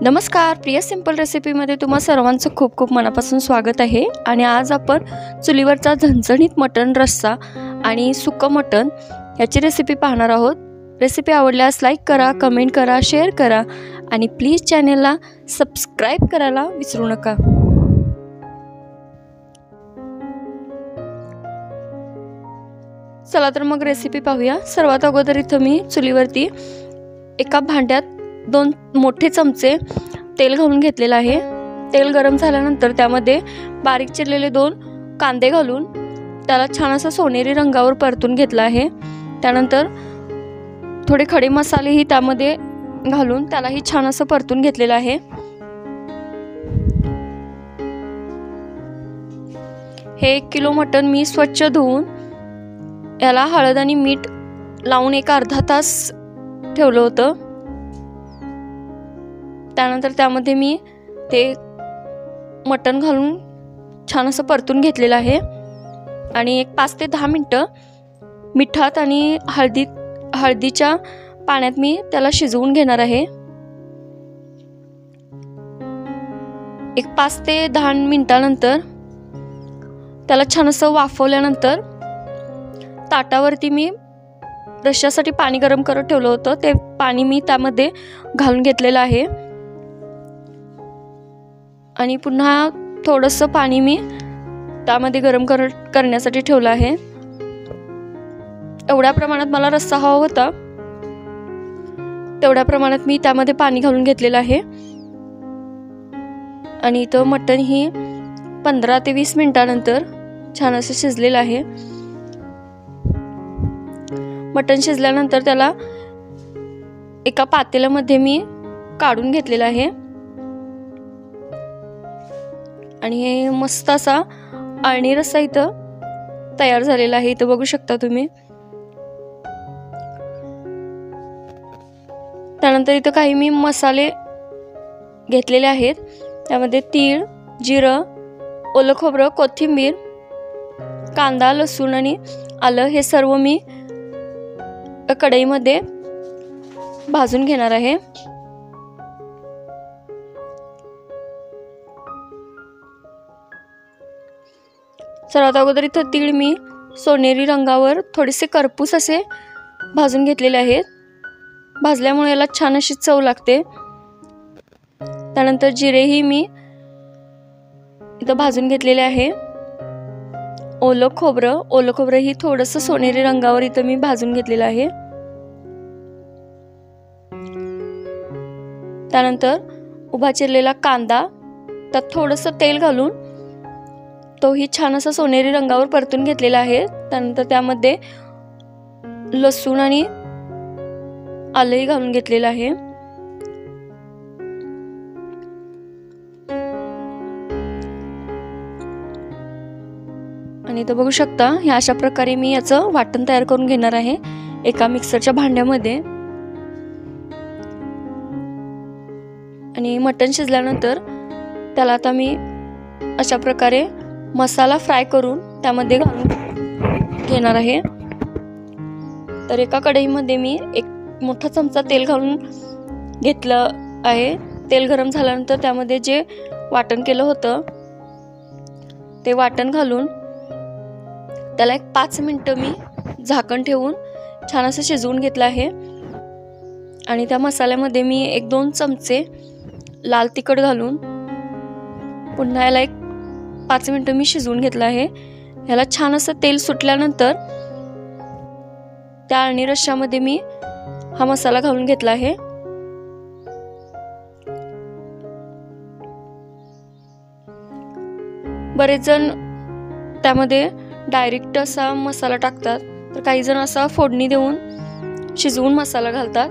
नमस्कार, प्रिय सिंपल रेसिपीमध्ये तुम्हा सर्वांचं खूप खूप मनापासून स्वागत आहे। आणि आज आपण चुलीवरचा झणझणीत मटण रस्सा आणि सुकं मटण याची रेसिपी पाहणार आहोत। रेसिपी आवडल्यास लाईक करा, कमेंट करा, शेअर करा आणि प्लीज चॅनलला सबस्क्राइब करायला विसरू नका। चला तर मग रेसिपी पाहूया। सर्वात अगोदर इथं मी चुलीवरती एका भांड्यात 2 मोठे चमचे तेल घालून घेतलेले आहे। तेल गरम झाल्यानंतर त्यामध्ये बारीक चिरलेले 2 कांदे घालून त्याला छान असा सोनेरी रंगावर परतून घेतला आहे। त्यानंतर थोडे खडे मसालेही त्यामध्ये घालून त्यालाही छान असं परतून घेतलेलं आहे। हे 1 किलो मटण मी स्वच्छ धुवून याला हळद आणि मीठ लावून एक अर्धा तास ठेवलं होतं। त्यानंतर त्यामध्ये मी ते मटण घालून छान असं परतून घेतलेलं आहे आणि एक 5 ते 10 मिनिटं मिठात आणि हळदीच्या पाण्यात मी त्याला शिजवून घेणार आहे। एक 5 ते 10 मिनिटांनंतर त्याला छान असं वाफवल्यानंतर ताटावरती मी रश्श्यासाठी पाणी गरम करत ठेवलं होतं, ते पाणी मी त्यामध्ये घालून घेतलेलं आहे आणि पुन्हा थोडंसं पाणी मी त्यामध्ये गरम करण्यासाठी ठेवलं आहे। एवढ्या प्रमाणात मला रस्सा हवा होता, तेवढ्या प्रमाणात मी त्यामध्ये पाणी घालून घेतलेलं आहे आणि इथं मटण ही 15 ते 20 मिनिटांनंतर छान असं शिजलेलं आहे। मटण शिजल्यानंतर त्याला एका पातेल्यामध्ये मी काढून घेतलेलं आहे आणि हे मस्त असा अळणी रस्सा इथं तयार झालेला आहे। इथं बघू शकता तुम्ही। त्यानंतर इथं काही मी मसाले घेतलेले आहेत। त्यामध्ये तीळ, जिरं, ओलं खोबरं, कोथिंबीर, कांदा, लसूण आणि आलं हे सर्व मी कढईमध्ये भाजून घेणार आहे। सर्वात अगोदर इथं तीळ मी सोनेरी रंगावर थोडेसे करपूस असे भाजून घेतलेले आहेत। भाजल्यामुळे याला छान अशी चव लागते। त्यानंतर जिरेही मी इथं भाजून घेतलेले आहे। ओलं खोबरं ही थोडंसं सोनेरी रंगावर इथं मी भाजून घेतलेलं आहे। त्यानंतर उभा चिरलेला कांदा त्यात थोडंसं तेल घालून तोही छान असा सोनेरी रंगावर परतून घेतलेला आहे। त्यानंतर त्यामध्ये लसूण आणि आलंही घालून घेतलेलं आहे आणि इथं बघू शकता ह्या अशा प्रकारे मी याचं वाटण तयार करून घेणार आहे एका मिक्सरच्या भांड्यामध्ये। आणि मटण शिजल्यानंतर त्याला आता मी अशा प्रकारे मसाला फ्राय करून त्यामध्ये घालून घेणार आहे। तर एका कढईमध्ये मी एक मोठा चमचा तेल घालून घेतलं आहे। तेल गरम झाल्यानंतर त्यामध्ये जे वाटण केलं होतं ते वाटण घालून त्याला एक 5 मिनिटं मी झाकण ठेवून छान असं शिजवून घेतलं आहे आणि त्या मसाल्यामध्ये मी 1-2 चमचे लाल तिखट घालून पुन्हा याला एक 5 मिनिटं मी शिजवून घेतलं आहे। याला छान असं तेल सुटल्यानंतर त्या अळणी रश्श्यामध्ये मी हा मसाला घालून घेतला आहे। बरेच जण त्यामध्ये डायरेक्ट असा मसाला टाकतात, तर काही जण असा फोडणी देऊन शिजवून मसाला घालतात।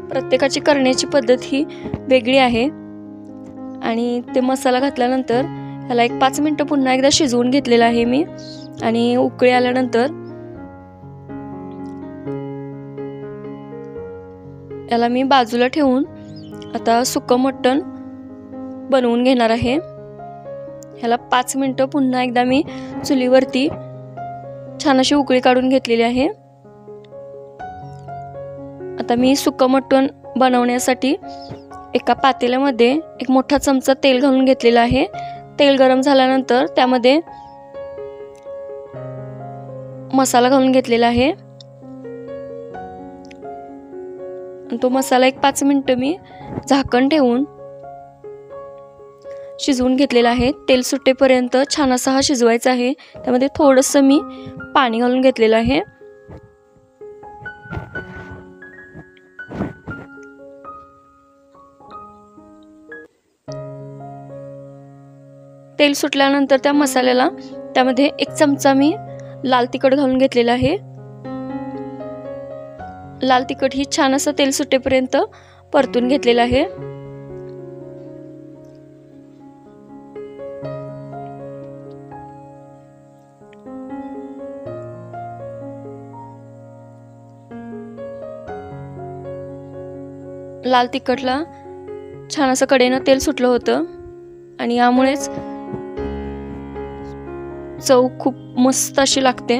प्रत्येकाची करण्याची पद्धत ही वेगळी आहे आणि ते मसाला घातल्यानंतर याला एक 5 मिनिटं पुन्हा एकदा शिजवून घेतलेला आहे मी आणि उकळी आल्यानंतर याला मी बाजूला ठेवून आता सुकं मटण बनवून घेणार आहे। ह्याला 5 मिनिटं पुन्हा एकदा मी चुलीवरती छान अशी उकळी काढून घेतलेली आहे। आता मी सुकं मटण बनवण्यासाठी एका पातेल्यामध्ये एक मोठा चमचा तेल घालून घेतलेला आहे. तेल गरम झाल्यानंतर त्यामध्ये मसाला घालून घेतलेला आहे. तो मसाला एक 5 मिनिटं मी झाकण ठेवून शिजवून घेतलेला आहे. तेल सुटेपर्यंत छान असा हा शिजवायचा आहे. त्यामध्ये थोडंसं मी पाणी घालून घेतलेलं आहे. तेल सुटल्यानंतर त्या मसाल्याला त्यामध्ये 1 चमचा मी लाल तिखट घालून घेतलेला आहे. लाल तिखट ही छान असं तेल सुटेपर्यंत परतून घेतलेलं आहे. लाल तिखटला छान असं कडेनं तेल सुटलं होतं आणि यामुळेच चव खूप मस्त अशी लागते.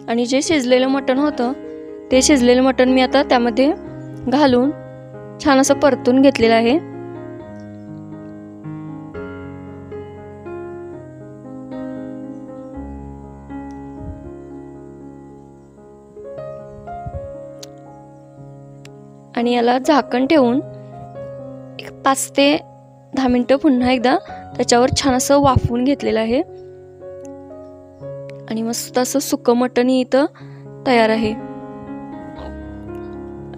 आणि जे शिजलेलं मटण होतं ते शिजलेलं मटण मी आता त्यामध्ये घालून छान असं परतून घेतलेलं आहे. आणि याला झाकण ठेवून 5 ते 10 मिनिटं पुन्हा एकदा त्याच्यावर छान असं वाफवून घेतलेलं आहे. आणि मस्त असं सुकं मटण इथं तयार आहे.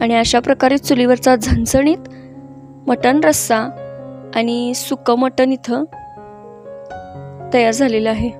आणि अशा प्रकारे चुलीवरचा झणझणीत मटण रस्सा आणि सुकं मटण इथं तयार झालेलं आहे.